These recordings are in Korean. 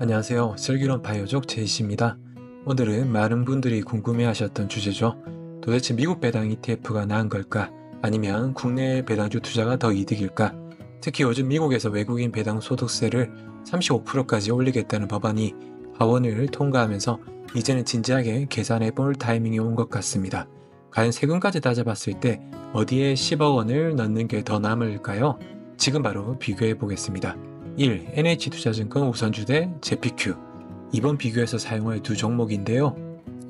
안녕하세요. 슬기로운 바이오족 제이씨입니다. 오늘은 많은 분들이 궁금해하셨던 주제죠. 도대체 미국 배당 ETF가 나은 걸까? 아니면 국내 배당주 투자가 더 이득일까? 특히 요즘 미국에서 외국인 배당 소득세를 35%까지 올리겠다는 법안이 하원을 통과하면서 이제는 진지하게 계산해 볼 타이밍이 온 것 같습니다. 과연 세금까지 따져봤을 때 어디에 10억 원을 넣는 게 더 남을까요? 지금 바로 비교해 보겠습니다. 1. NH투자증권 우선주 대 제피큐. 이번 비교에서 사용할 두 종목인데요.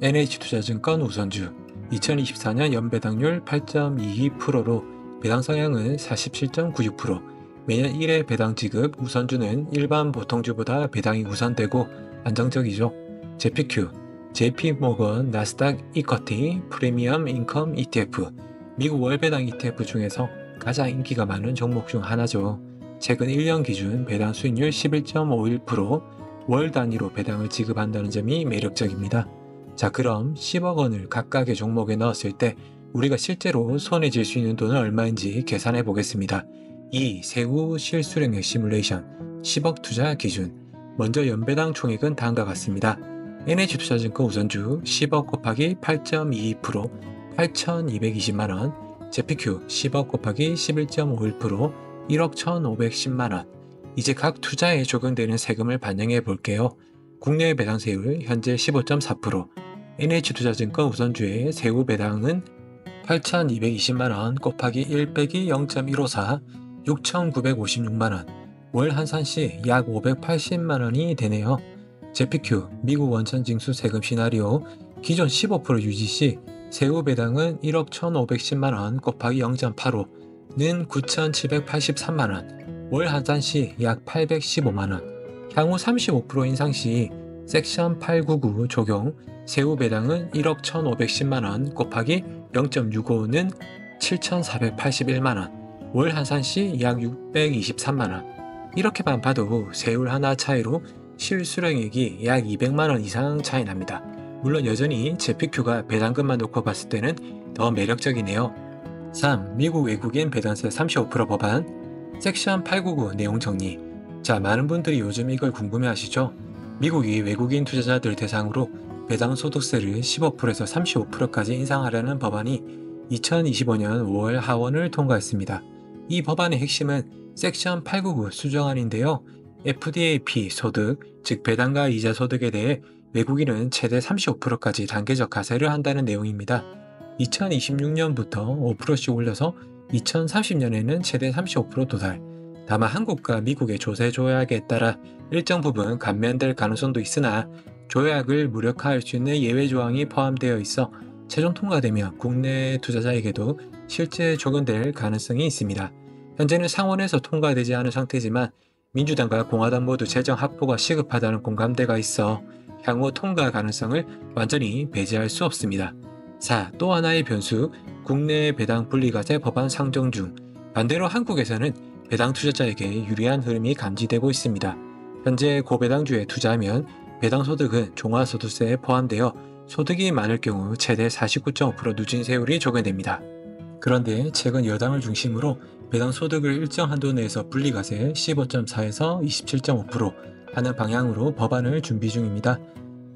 NH투자증권 우선주 2024년 연배당률 8.22%로 배당 성향은 47.96%, 매년 1회 배당 지급. 우선주는 일반 보통주보다 배당이 우선되고 안정적이죠. 제피큐 JP모건 나스닥 이쿼티 프리미엄 인컴 ETF, 미국 월배당 ETF 중에서 가장 인기가 많은 종목 중 하나죠. 최근 1년 기준 배당 수익률 11.51%, 월 단위로 배당을 지급한다는 점이 매력적입니다. 자, 그럼 10억 원을 각각의 종목에 넣었을 때 우리가 실제로 손에 쥘 수 있는 돈은 얼마인지 계산해 보겠습니다. 2. 세후 실수령액 시뮬레이션 10억 투자 기준. 먼저 연배당 총액은 다음과 같습니다. NH투자증권 우선주 10억 곱하기 8.22% 8,220만원, 제피큐 10억 곱하기 11.51% 1억 1,510만원. 이제 각 투자에 적용되는 세금을 반영해 볼게요. 국내 배당세율 현재 15.4%, NH투자증권 우선주의 세후 배당은 8,220만원 곱하기 1 빼기 0.154, 6,956만원, 월 환산시 약 580만원이 되네요. 제피큐 미국 원천 징수 세금 시나리오 기존 15% 유지 시 세후 배당은 1억 1,510만원 곱하기 0.85는 9,783만원, 월 환산 시 약 815만원, 향후 35% 인상 시 섹션 899 적용, 세후 배당은 1억 1,510만원 곱하기 0.65는 7,481만원, 월 환산 시 약 623만원. 이렇게만 봐도 세율 하나 차이로 실수령액이 약 200만원 이상 차이 납니다. 물론 여전히 제피큐가 배당금만 놓고 봤을 때는 더 매력적이네요. 3. 미국 외국인 배당세 35% 법안 섹션 899 내용 정리. 자, 많은 분들이 요즘 이걸 궁금해하시죠? 미국이 외국인 투자자들 대상으로 배당 소득세를 15%에서 35%까지 인상하려는 법안이 2025년 5월 하원을 통과했습니다. 이 법안의 핵심은 섹션 899 수정안인데요. FDAP 소득, 즉 배당과 이자 소득에 대해 외국인은 최대 35%까지 단계적 과세를 한다는 내용입니다. 2026년부터 5%씩 올려서 2030년에는 최대 35% 도달. 다만 한국과 미국의 조세 조약에 따라 일정 부분 감면될 가능성도 있으나 조약을 무력화할 수 있는 예외 조항이 포함되어 있어 최종 통과되면 국내 투자자에게도 실제 적용될 가능성이 있습니다. 현재는 상원에서 통과되지 않은 상태지만 민주당과 공화당 모두 재정 확보가 시급하다는 공감대가 있어 향후 통과 가능성을 완전히 배제할 수 없습니다. 4. 또 하나의 변수, 국내 배당 분리과세 법안 상정 중. 반대로 한국에서는 배당 투자자에게 유리한 흐름이 감지되고 있습니다. 현재 고배당주에 투자하면 배당 소득은 종합소득세에 포함되어 소득이 많을 경우 최대 49.5% 누진세율이 적용됩니다. 그런데 최근 여당을 중심으로 배당 소득을 일정 한도 내에서 분리과세 15.4에서 27.5% 하는 방향으로 법안을 준비 중입니다.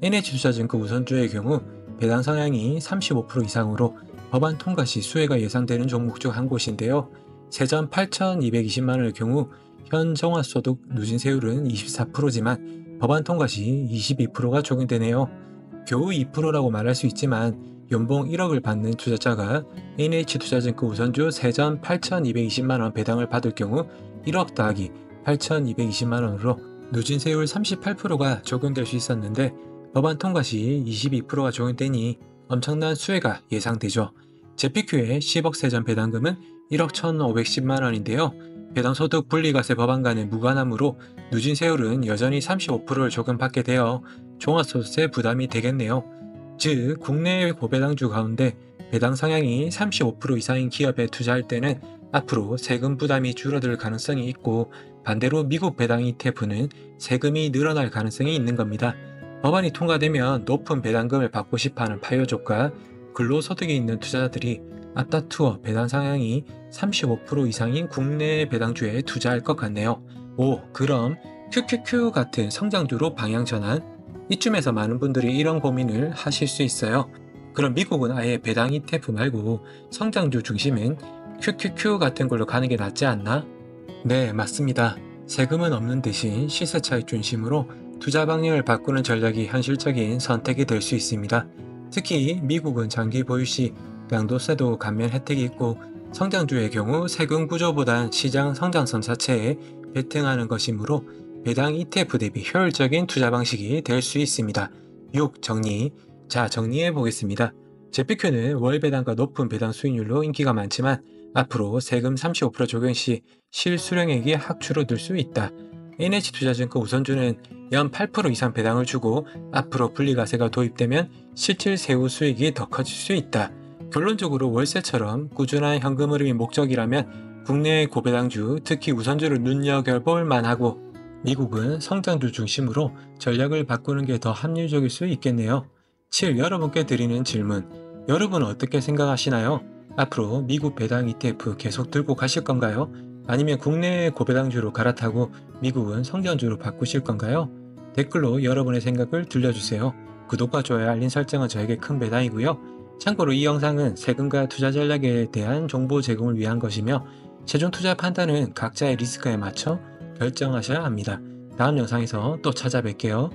NH투자증권 우선주의 경우 배당 성향이 35% 이상으로 법안 통과 시 수혜가 예상되는 종목 중 한 곳인데요. 세전 8,220만원의 경우 현 종합소득 누진세율은 24%지만 법안 통과 시 22%가 적용되네요. 겨우 2%라고 말할 수 있지만 연봉 1억을 받는 투자자가 NH투자증권 우선주 세전 8,220만원 배당을 받을 경우 1억 더하기 8,220만원으로 누진세율 38%가 적용될 수 있었는데 법안 통과 시 22%가 적용되니 엄청난 수혜가 예상되죠. 제피큐의 10억 세전 배당금은 1억 1,510만원인데요. 배당소득 분리과세 법안과는 무관하므로 누진세율은 여전히 35%를 적용받게 되어 종합소득세 부담이 되겠네요. 즉, 국내 고배당주 가운데 배당 성향이 35% 이상인 기업에 투자할 때는 앞으로 세금 부담이 줄어들 가능성이 있고, 반대로 미국 배당 ETF는 세금이 늘어날 가능성이 있는 겁니다. 법안이 통과되면 높은 배당금을 받고 싶어하는 파요족과 근로소득이 있는 투자자들이 앞다투어 배당 성향이 35% 이상인 국내 배당주에 투자할 것 같네요. 5. 그럼 QQQ 같은 성장주로 방향 전환? 이쯤에서 많은 분들이 이런 고민을 하실 수 있어요. 그럼 미국은 아예 배당 ETF 말고 성장주 중심인 QQQ 같은 걸로 가는 게 낫지 않나? 네, 맞습니다. 세금은 없는 대신 시세 차익 중심으로 투자 방향을 바꾸는 전략이 현실적인 선택이 될 수 있습니다. 특히 미국은 장기 보유 시 양도세도 감면 혜택이 있고, 성장주의 경우 세금 구조보단 시장 성장성 자체에 베팅하는 것이므로 배당 ETF 대비 효율적인 투자 방식이 될 수 있습니다. 6. 정리. 자, 정리해 보겠습니다. 제피큐는 월 배당과 높은 배당 수익률로 인기가 많지만, 앞으로 세금 35% 적용 시 실수령액이 확 줄어들 수 있다. NH투자증권 우선주는 연 8% 이상 배당을 주고, 앞으로 분리과세가 도입되면 실질 세후 수익이 더 커질 수 있다. 결론적으로 월세처럼 꾸준한 현금 흐름이 목적이라면 국내의 고배당주, 특히 우선주를 눈여겨볼 만하고, 미국은 성장주 중심으로 전략을 바꾸는 게 더 합리적일 수 있겠네요. 7. 여러분께 드리는 질문. 여러분은 어떻게 생각하시나요? 앞으로 미국 배당 ETF 계속 들고 가실 건가요? 아니면 국내의 고배당주로 갈아타고 미국은 성장주로 바꾸실 건가요? 댓글로 여러분의 생각을 들려주세요. 구독과 좋아요, 알림 설정은 저에게 큰 배당이고요. 참고로 이 영상은 세금과 투자 전략에 대한 정보 제공을 위한 것이며, 최종 투자 판단은 각자의 리스크에 맞춰 결정하셔야 합니다. 다음 영상에서 또 찾아뵐게요.